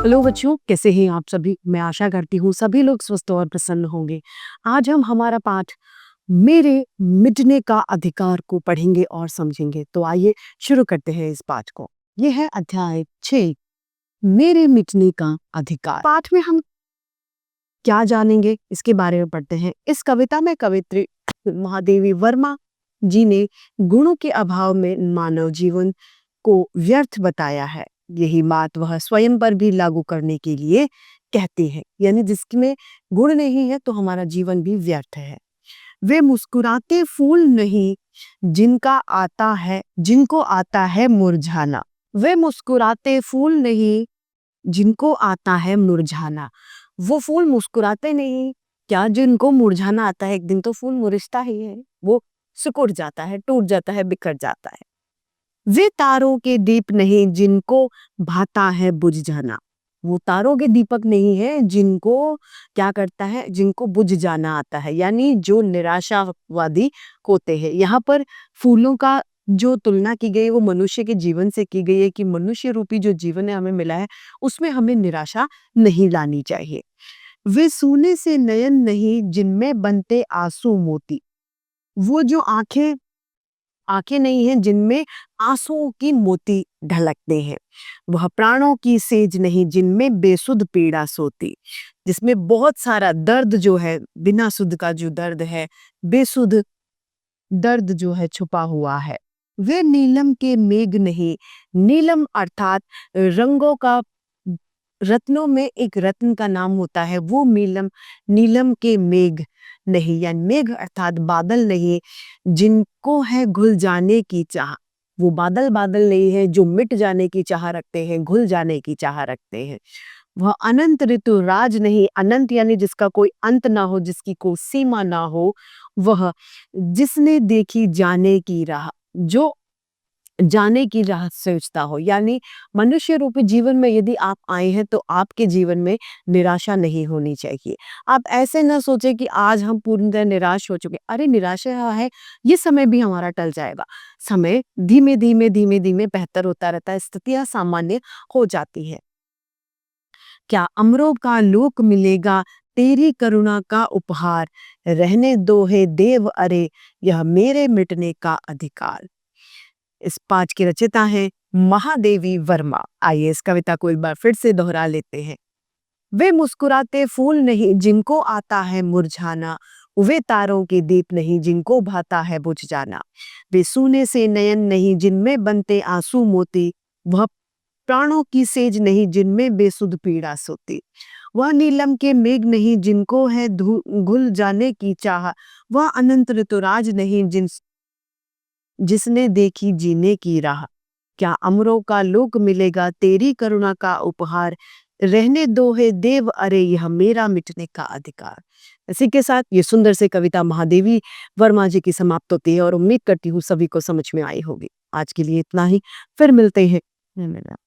Hello बच्चों, कैसे हैं आप सभी? मैं आशा करती हूँ सभी लोग स्वस्थ और प्रसन्न होंगे। आज हम हमारा पाठ मेरे मिटने का अधिकार को पढ़ेंगे और समझेंगे। तो आइए शुरू करते हैं इस पाठ को। ये है अध्याय 6, मेरे मिटने का अधिकार। पाठ में हम क्या जानेंगे इसके बारे में पढ़ते हैं। इस कविता में कवित्री महादेवी वर्मा जी ने गुणों के अभाव में मानव जीवन को व्यर्थ बताया है। यही बात वह स्वयं पर भी लागू करने के लिए कहती है, यानी जिसमें गुण नहीं है तो हमारा जीवन भी व्यर्थ है। वे मुस्कुराते फूल नहीं जिनको आता है मुरझाना। वे मुस्कुराते फूल नहीं जिनको आता है मुरझाना। वो फूल मुस्कुराते नहीं क्या, जिनको मुरझाना आता है। एक दिन तो फूल मुरझता ही है, वो सिकुड़ जाता है, टूट जाता है, बिखर जाता है। वे तारों के दीप नहीं जिनको भाता है बुझ जाना। वो तारों के दीपक नहीं है जिनको क्या करता है, जिनको बुझ जाना आता है, यानी जो निराशावादी होते हैं। यहाँ पर फूलों का जो तुलना की गई वो मनुष्य के जीवन से की गई है कि मनुष्य रूपी जो जीवन है हमें मिला है, उसमें हमें निराशा नहीं लानी चाहिए। वे सोने से नयन नहीं जिनमें बनते आंसू मोती। वो जो आंखें आंखें नहीं हैं जिनमें आंसुओं की मोती ढलकते हैं। वह प्राणों की सेज नहीं जिनमें बेसुध पीड़ा सोती। जिसमें बहुत सारा दर्द जो है, बिना सुध का जो दर्द है, बेसुध दर्द जो है छुपा हुआ है। वे नीलम के मेघ नहीं, नीलम अर्थात रंगों का, रत्नों में एक रत्न का नाम होता है वो नीलम। नीलम के मेघ नहीं, या मेघ अर्थात बादल नहीं, जिनको है घुल जाने की चाह। वो बादल बादल नहीं है जो मिट जाने की चाह रखते हैं, घुल जाने की चाह रखते हैं। वह अनंत ऋतु राज नहीं, अनंत यानी जिसका कोई अंत ना हो, जिसकी कोई सीमा ना हो। वह जिसने देखी जाने की राह, जो जाने की राह सोचता हो, यानी मनुष्य रूपी जीवन में यदि आप आए हैं तो आपके जीवन में निराशा नहीं होनी चाहिए। आप ऐसे ना सोचे कि आज हम पूरी तरह निराश हो चुके, अरे निराशा है, ये समय भी हमारा टल जाएगा। समय धीमे धीमे धीमे धीमे बेहतर होता रहता है, स्थितियां सामान्य हो जाती है। क्या अमरों का लोक मिलेगा तेरी करुणा का उपहार, रहने दो हे देव अरे यह मेरे मिटने का अधिकार। इस पाठ की रचयिता हैं महादेवी वर्मा। आइए इस कविता को एक बार फिर से दोहरा लेते हैं। वे मुस्कुराते फूल नहीं जिनको आता है मुरझाना। वे तारों के दीप नहीं जिनको भाता है बुझ जाना। वे सोने से नयन नहीं जिनमें बनते आंसू मोती। वह प्राणों की सेज नहीं जिनमें बेसुध पीड़ा सोती। वह नीलम के मेघ नहीं जिनको है घुल जाने की चाह। वह अनंत ऋतुराज नहीं जिसने देखी जीने की राह। क्या अमरों का लोक मिलेगा तेरी करुणा का उपहार, रहने दो हे देव अरे यह मेरा मिटने का अधिकार। इसी के साथ ये सुंदर से कविता महादेवी वर्मा जी की समाप्त होती है और उम्मीद करती हूँ सभी को समझ में आई होगी। आज के लिए इतना ही, फिर मिलते हैं। धन्यवाद।